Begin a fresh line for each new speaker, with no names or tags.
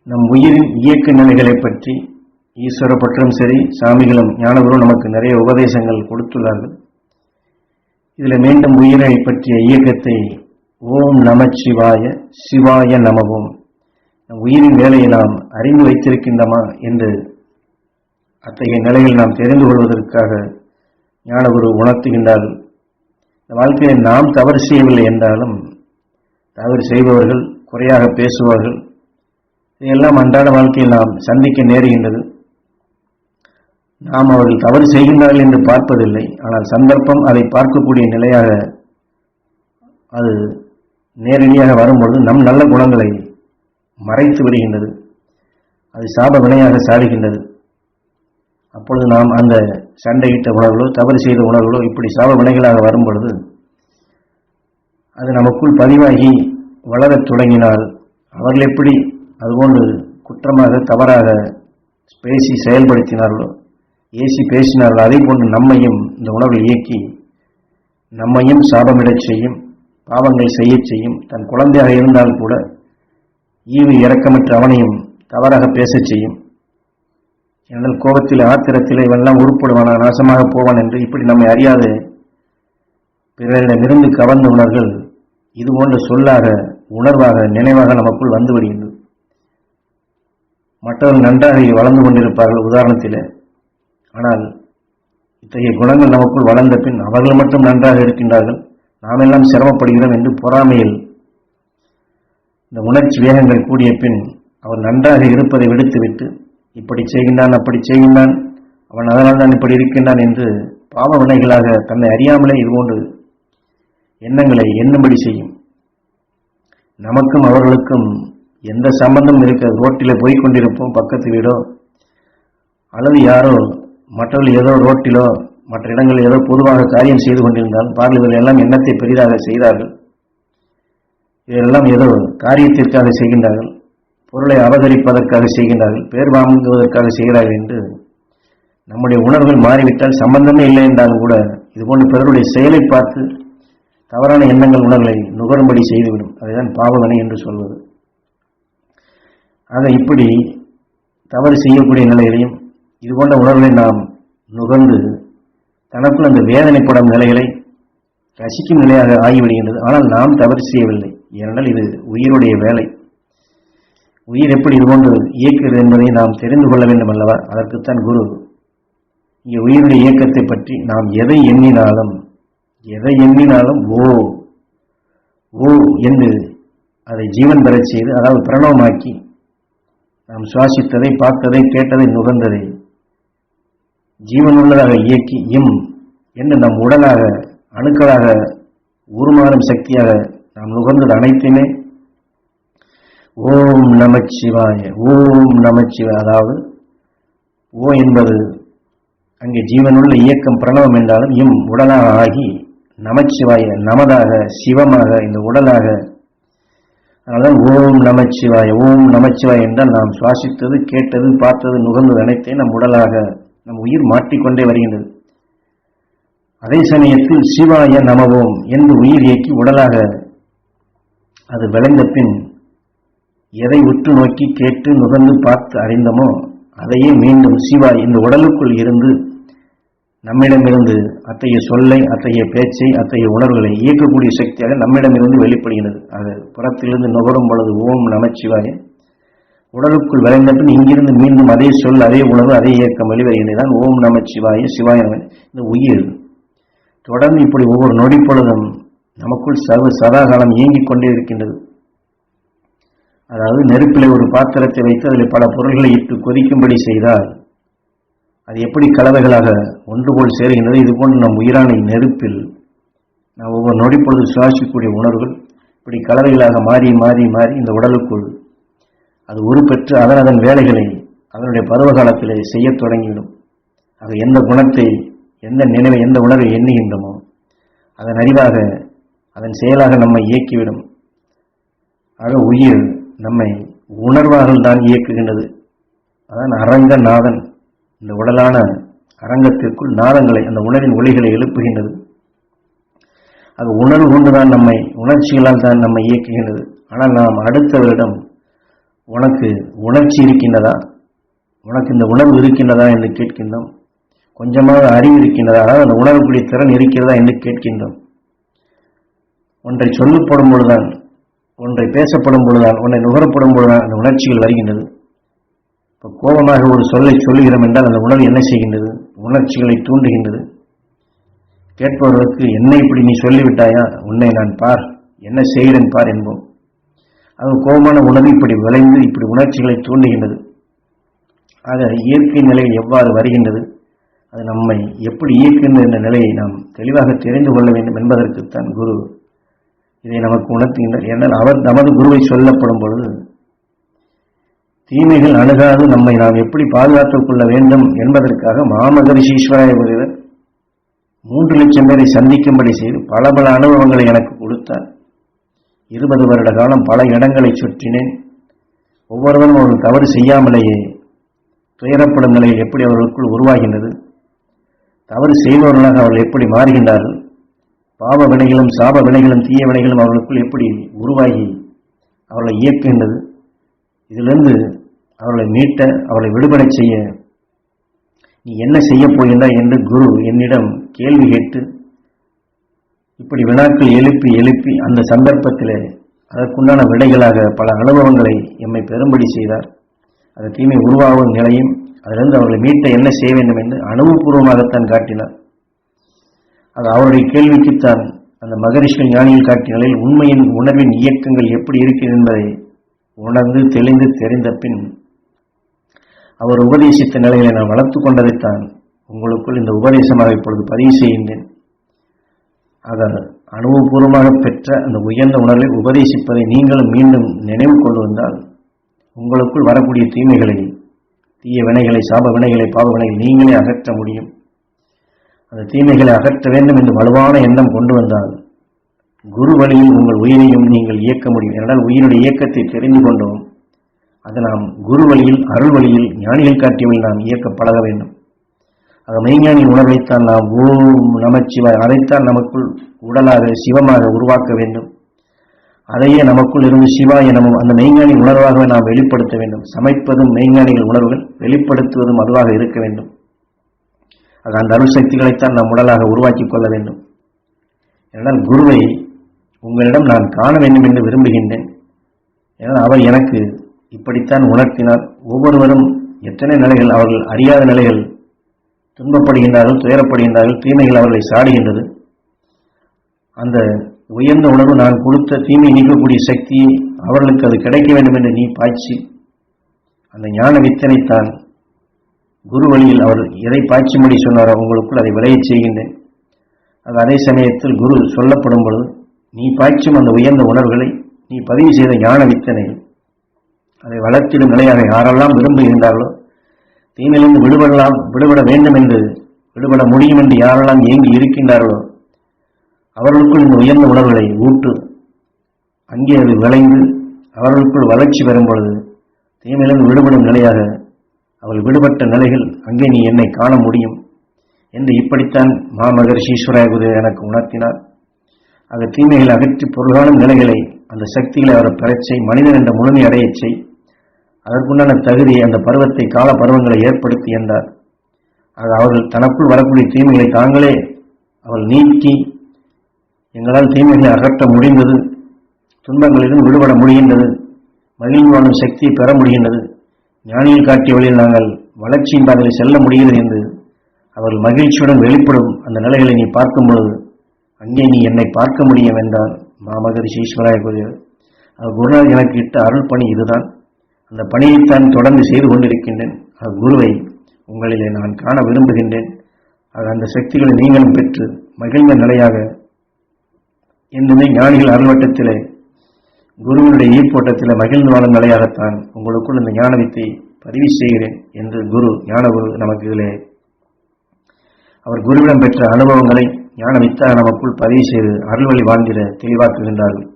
நம் உயிரின் இயக்க நிலைகளை பற்றி ஈஸ்வர பற்றும் சரி, சாமிகளும் ஞானகுரும் நமக்கு நிறைய உபதேசங்கள் கொடுத்துள்ளார்கள். இதில் மீண்டும் உயிரை பற்றிய இயக்கத்தை ஓம் நமச்சிவாய சிவாய நமவோம், நம் உயிரின் வேலையை நாம் அறிந்து வைத்திருக்கின்றமா என்று அத்தகைய நிலையில் நாம் தெரிந்து கொள்வதற்காக ஞானகுரு உணர்த்துகின்றார்கள். இந்த வாழ்க்கையில் நாம் தவறு செய்யவில்லை என்றாலும் தவறு செய்பவர்கள், குறையாக பேசுவார்கள், இதையெல்லாம் அன்றாட வாழ்க்கையில் நாம் சந்திக்க நேருகின்றது. நாம் அவர்கள் தவறு செய்கின்றார்கள் என்று பார்ப்பதில்லை, ஆனால் சந்தர்ப்பம் அதை பார்க்கக்கூடிய நிலையாக அது நேரடியாக வரும்பொழுது நம் நல்ல குணங்களை மறைத்து விடுகின்றது, அது சாப வினையாக சாடுகின்றது. அப்பொழுது நாம் அந்த சண்டையிட்ட உணர்வுகளோ தவறு செய்த உணர்வுகளோ இப்படி சாப வினைகளாக வரும்பொழுது அது நமக்குள் பதிவாகி வளரத் தொடங்கினால் அவர்கள் எப்படி அதுபோன்று குற்றமாக தவறாக பேசி செயல்படுத்தினார்களோ, ஏசி பேசினார்களோ, அதே போன்று நம்மையும் இந்த உணர்வை இயக்கி நம்மையும் சாபமிடச் செய்யும், பாவங்கள் செய்ய செய்யும். தன் குழந்தையாக இருந்தால் கூட ஈவு இரக்கமற்ற அவனையும் தவறாக பேசச் செய்யும். என்னால் கோபத்தில் ஆத்திரத்தில் இவெல்லாம் உருப்படுவானா, நாசமாக போவான் என்று இப்படி நம்மை அறியாத பிறரிடமிருந்து கவர்ந்த உணர்வுகள் இதுபோன்ற சொல்லாக, உணர்வாக, நினைவாக நமக்குள் வந்து விடுகின்றது. மற்றவர்கள் நன்றாக வளர்ந்து கொண்டிருப்பார்கள் உதாரணத்தில், ஆனால் இத்தகைய குணங்கள் நமக்குள் வளர்ந்த பின் அவர்கள் மட்டும் நன்றாக இருக்கின்றார்கள், நாம் எல்லாம் சிரமப்படுகிறோம் என்று பொறாமையில் இந்த உணர்ச்சி வேகங்கள் கூடிய பின் அவர் நன்றாக இருப்பதை விடுத்துவிட்டு இப்படி செய்கின்றான், அப்படி செய்கின்றான், அவன் அதனால் தான் இப்படி இருக்கின்றான் என்று பாவ வினைகளாக தன்னை அறியாமலே இதுபோன்று எண்ணங்களை எண்ணும்படி செய்யும். நமக்கும் அவர்களுக்கும் எந்த சம்பந்தம் இருக்க, ரோட்டில் போய்கொண்டிருப்போம், பக்கத்து வீடோ அல்லது யாரோ மற்றவர்கள் ஏதோ ரோட்டிலோ மற்ற இடங்களில் ஏதோ பொதுவாக காரியம் செய்து கொண்டிருந்தால் இவர்கள் எல்லாம் எண்ணத்தை பெரிதாக செய்தார்கள், இதெல்லாம் ஏதோ காரியத்திற்காக செய்கின்றார்கள், பொருளை அபகரிப்பதற்காக செய்கின்றார்கள், பேர் வாங்குவதற்காக செய்கிறார்கள் என்று நம்முடைய உணர்வுகள் மாறிவிட்டால் சம்பந்தமே இல்லை என்றாலும் கூட இதுபோன்ற பிறருடைய செயலை பார்த்து தவறான எண்ணங்கள் உணர்வுகளை நுகரும்படி செய்துவிடும். அதுதான் பாவவினை என்று சொல்வது. ஆக இப்படி தவறு செய்யக்கூடிய நிலைகளையும் இதுபோன்ற உணர்வுகளை நாம் நுகர்ந்து தனக்குள் அந்த வேதனைப்படும் நிலைகளை ரசிக்கும் நிலையாக ஆகிவிடுகின்றது. ஆனால் நாம் தவறு செய்யவில்லை, ஏனென்றால் இது உயிருடைய வேலை. உயிர் எப்படி இதுபோன்று இயக்குகிறது என்பதை நாம் தெரிந்து கொள்ள வேண்டும் அல்லவா? அதற்குத்தான் குரு இங்கே உயிருடைய இயக்கத்தை பற்றி நாம் எதை எண்ணினாலும் ஓ ஓ என்று அதை ஜீவன் பெறச் செய்து, அதாவது பிரணவமாக்கி, நாம் சுவாசித்ததை, பார்த்ததை, கேட்டதை, நுகர்ந்ததை ஜீவனுள்ளதாக இயக்கி இம் என்று நம் உடலாக, அணுக்களாக உருமாறும் சக்தியாக நாம் நுகர்ந்தது அனைத்துமே ஓம் நமச்சிவாய, ஓம் நமச்சிவாய. அதாவது ஓ என்பது அங்கே ஜீவனுள்ள இயக்கம் பிரணவம் என்றாலும் இம் உடலாக ஆகி நமச்சிவாய, நமதாக, சிவமாக, இந்த உடலாக. அதனால்தான் ஓம் நமச்சிவாய, ஓம் நமச்சிவாய என்றால் நாம் சுவாசித்தது, கேட்டது, பார்த்தது, நுகர்ந்தது அனைத்தையும் நம் உடலாக நம் உயிர் மாற்றிக்கொண்டே வருகின்றது. அதே சமயத்தில் சிவாய நமவோம் என்று உயிர் இயக்கி உடலாக அது விளைந்த பின் எதை உற்று நோக்கி கேட்டு நுகர்ந்து பார்த்து அறிந்தமோ அதையே மீண்டும் சிவாய் இந்த உடலுக்குள் இருந்து நம்மிடமிருந்து அத்தகைய சொல்லை, அத்தகைய பேச்சை, அத்தகைய உணர்வுகளை இயக்கக்கூடிய சக்தியாக நம்மிடமிருந்து வெளிப்படுகிறது. அது புறத்திலிருந்து நுகரும் பொழுது ஓம் நமச்சிவாய, உடலுக்குள் விளைந்த பின் இங்கிருந்து மீண்டும் அதே சொல், அதே உணர்வு, அதே இயக்கம் வெளிவருகின்றதான் ஓம் நமச்சிவாய, சிவாய நம. இந்த உயிர் தொடர்ந்து இப்படி ஒவ்வொரு நொடி பொழுதும் நமக்குள் சதாகாலம் இயங்கிக் கொண்டே இருக்கின்றது. அதாவது நெருப்பிலே ஒரு பாத்திரத்தை வைத்து அதில் பல பொருள்களை இட்டு கொதிக்கும்படி செய்தால் அது எப்படி கலவைகளாக ஒன்று போல் சேருகின்றது, இதுபோன்று நம் உயிரான நெருப்பில் நாம் ஒவ்வொரு நொடி பொழுது சுவாசிக்கக்கூடிய உணர்வுகள் இப்படி கலவைகளாக மாறி மாறி மாறி இந்த உடலுக்குள் அது உருப்பெற்று அதன் வேலைகளை அதனுடைய பருவ காலத்திலே செய்ய தொடங்கிவிடும். ஆக எந்த குணத்தை, எந்த நினைவை, எந்த உணர்வை எண்ணுகின்றமோ அதன் அறிவாக, அதன் செயலாக நம்மை இயக்கிவிடும். ஆக உயிர் நம்மை உணர்வார்கள் தான் இயக்குகின்றது. அதான் அரங்கநாதன், இந்த உடலான அரங்கத்திற்குள் நாதங்களை, அந்த உணர்வின் ஒளிகளை எழுப்புகின்றது. அது உணர்வு கொண்டுதான் நம்மை, உணர்ச்சிகளால் தான் நம்மை இயக்குகின்றது. ஆனால் நாம் அடுத்தவரிடம் உனக்கு உணர்ச்சி இருக்கின்றதா, உனக்கு இந்த உணர்வு இருக்கின்றதா என்று கேட்கின்றோம். கொஞ்சமாக அறிவு இருக்கின்றதா, அதாவது அந்த உணரக்கூடிய திறன் இருக்கிறதா என்று கேட்கின்றோம். ஒன்றை சொல்லப்படும் பொழுதுதான், ஒன்றை பேசப்படும் பொழுதுதான், ஒன்றை நுகரப்படும் பொழுதுதான் அந்த உணர்ச்சிகள் வருகின்றது. இப்போ கோபமாக ஒரு சொல்லை சொல்லுகிறோம் என்றால் அந்த உணர்வு என்ன செய்கின்றது? உணர்ச்சிகளை தூண்டுகின்றது. கேட்பவர்களுக்கு என்னை இப்படி நீ சொல்லிவிட்டாயா, உன்னை நான் பார், என்ன செய்கிறேன் பார் என்போம். அது கோபமான உணர்வு இப்படி விளைந்து இப்படி உணர்ச்சிகளை தூண்டுகின்றது. ஆக இயற்கை நிலையில் எவ்வாறு வருகின்றது, அது நம்மை எப்படி இயக்குகின்ற என்ற நிலையை நாம் தெளிவாக தெரிந்து கொள்ள வேண்டும் என்பதற்குத்தான் குரு இதை நமக்கு உணர்த்துகின்றார். ஏனால் அவர் நமது குருவை சொல்லப்படும் பொழுது தீமைகள் அணுகாது நம்மை நாம் எப்படி பாதுகாத்துக் கொள்ள வேண்டும் என்பதற்காக மாமகரிஷி ஈஸ்வராய குருவர் 3 லட்சம் பேரை சந்திக்கும்படி செய்து பல பல அனுபவங்களை எனக்கு கொடுத்தார். 20 வருட காலம் பல இடங்களை சுற்றினேன். ஒவ்வொருவரும் அவர்கள் தவறு செய்யாமலேயே துயரப்படும் நிலையில் எப்படி அவர்களுக்குள் உருவாகின்றது, தவறு செய்பவர்களாக அவர்கள் எப்படி மாறுகின்றார்கள், பாவ வினைகளும் சாப வினைகளும் தீய வினைகளும் அவர்களுக்குள் எப்படி உருவாகி அவர்களை இயக்குகின்றது, இதிலிருந்து அவர்களை மீட்ட அவர்களை விடுபட செய்ய நீ என்ன செய்ய போகின்றாய் என்று குரு என்னிடம் கேள்வி கேட்டு இப்படி வினாக்கள் எழுப்பி எழுப்பி அந்த சந்தர்ப்பத்திலே அதற்குண்டான விடைகளாக பல அனுபவங்களை எம்மை பெறும்படி செய்தார். அந்த தீமை உருவாகும் நிலையும் அதிலிருந்து அவர்களை மீட்ட என்ன செய்ய வேண்டும் என்று அனுபவபூர்வமாகத்தான் காட்டினார். அது அவருடைய கேள்விக்குத்தான் அந்த மகரிஷிகள் ஞானிகள் காட்டிய நிலையில் உண்மையின் உணர்வின் இயக்கங்கள் எப்படி இருக்கிறது என்பதை உணர்ந்து தெளிந்து தெரிந்த பின் அவர் உபதேசித்த நிலைகளை நான் வளர்த்து கொண்டதைத்தான் உங்களுக்குள் இந்த உபதேசமாக இப்பொழுது பதிவு செய்கின்றேன். ஆக அனுபவபூர்வமாக பெற்ற அந்த உயர்ந்த உணர்வை உபதேசிப்பதை நீங்களும் மீண்டும் நினைவு கொண்டு வந்தால் உங்களுக்குள் வரக்கூடிய தீமைகளை, தீய வினைகளை, சாப வினைகளை, பாவ வினைகளை நீங்களே அகற்ற முடியும். அந்த தீமைகளை அகற்ற வேண்டும் என்று வலுவான எண்ணம் கொண்டு வந்தால் குரு வழியில் உங்கள் உயிரையும் நீங்கள் இயக்க முடியும். ஏனென்றால் உயிருடைய இயக்கத்தை தெரிந்து கொண்டோம். அது நாம் குரு வழியில், அருள் வழியில், ஞானிகள் காட்டியவில் நாம் இயக்க பழக வேண்டும். ஆக மெய்ஞானி உணர்வைத்தான் நாம் ஓம் நமச்சிவாய், அதைத்தான் நமக்குள் உடலாக சிவமாக உருவாக்க வேண்டும். அதையே நமக்குள் இருந்து சிவாய நமம் அந்த மெய்ஞானி உணர்வாக நாம் வெளிப்படுத்த வேண்டும். சமைப்பதும் மெய்ஞானிகள் உணர்வுகள், வெளிப்படுத்துவதும் அதுவாக இருக்க வேண்டும். ஆக அந்த அருள் சக்திகளைத்தான் நாம் உடலாக உருவாக்கிக் கொள்ள வேண்டும். ஏனால் குருவை உங்களிடம் நான் காண வேண்டும் என்று விரும்புகின்றேன். ஏனால் அவர் எனக்கு இப்படித்தான் உணர்த்தினார். ஒவ்வொருவரும் எத்தனை நிலைகள், அவர்கள் அறியாத நிலைகள், துன்பப்படுகின்றார்கள், துயரப்படுகின்றார்கள், தீமைகள் அவர்களை சாடுகின்றது. அந்த உயர்ந்த உணர்வு நான் கொடுத்த தீமை நீக்கக்கூடிய சக்தியை அவர்களுக்கு அது கிடைக்க வேண்டும் என்று நீ பாய்ச்சி அந்த ஞான வித்தனைத்தான் குரு வழியில் அவர் எதை பாய்ச்சும்படி சொன்னாரோ உங்களுக்குள் அதை விளையச் செய்கின்றேன். அது அதே சமயத்தில் குரு சொல்லப்படும் பொழுது நீ பாய்ச்சும் அந்த உயர்ந்த உணர்வுகளை நீ பதிவு செய்த ஞான வித்தனை அதை வளர்த்திடும் நிலையாக யாரெல்லாம் விரும்புகின்றார்களோ, தீமையிலிருந்து விடுபட வேண்டும் என்று, விடுபட முடியும் என்று யாரெல்லாம் ஏங்கி இருக்கின்றார்களோ அவர்களுக்குள் இந்த உயர்ந்த உணர்வுகளை ஊட்டு அங்கே அது விளைந்து அவர்களுக்குள் வளர்ச்சி பெறும் பொழுது தீமையிலிருந்து விடுபடும் நிலையாக அவர்கள் விடுபட்ட நிலைகள் அங்கே நீ என்னை காண முடியும் என்று இப்படித்தான் மாமகரிஷி ஈஸ்வராய குரு எனக்கு உணர்த்தினார். ஆக தீமைகளை அகற்றி பொருளான நிலைகளை, அந்த சக்திகளை அவர் பெறச் செய், மனிதன் என்ற முழுமை அடையச் செய், அதற்குண்டான தகுதியை அந்த பருவத்தை கால பருவங்களை ஏற்படுத்தி என்றார். ஆக அவர்கள் தனக்குள் வரக்கூடிய தீமைகளை தாங்களே அவள் நீக்கி எங்களால் தீமைகளை அகற்ற முடிந்தது, துன்பங்களிலிருந்து விடுபட முடிகின்றது, மகிழ்ந்து வாழும் சக்தியை பெற முடிகின்றது, ஞானியில் காட்டிய வழியில் நாங்கள் வளர்ச்சியின் பாதையில் செல்ல முடிகிறது என்று அவர்கள் மகிழ்ச்சியுடன் வெளிப்படும் அந்த நிலைகளை நீ பார்க்கும் பொழுது அங்கே நீ என்னை பார்க்க முடியும் என்றார் மாமகரிஷி ஈஸ்வராய குருவர். குருநாதர் எனக்கு இட்ட அருள் பணி இதுதான். அந்த பணியைத்தான் தொடர்ந்து செய்து கொண்டிருக்கின்றேன். குருவை உங்களிலே நான் காண விரும்புகின்றேன். அந்த சக்திகளை நீங்களும் பெற்று மகிழ்ந்த நிலையாக என்றுமே ஞானிகள் அருள்வட்டத்திலே குருவினுடைய ஈர்ப்போட்டத்திலே மகிழ்ந்து வாழும் நிலையாகத்தான் உங்களுக்குள் இந்த ஞானவித்தை பதிவு செய்கிறேன் என்று ஞானகுரு நமக்கு இதிலே அவர் குருவிடம் பெற்ற அனுபவங்களை ஞானவித்தாக நமக்குள் பதிவு செய்து அருள்வழி வாழ்ந்திட தெளிவாக்குகின்றார்கள்.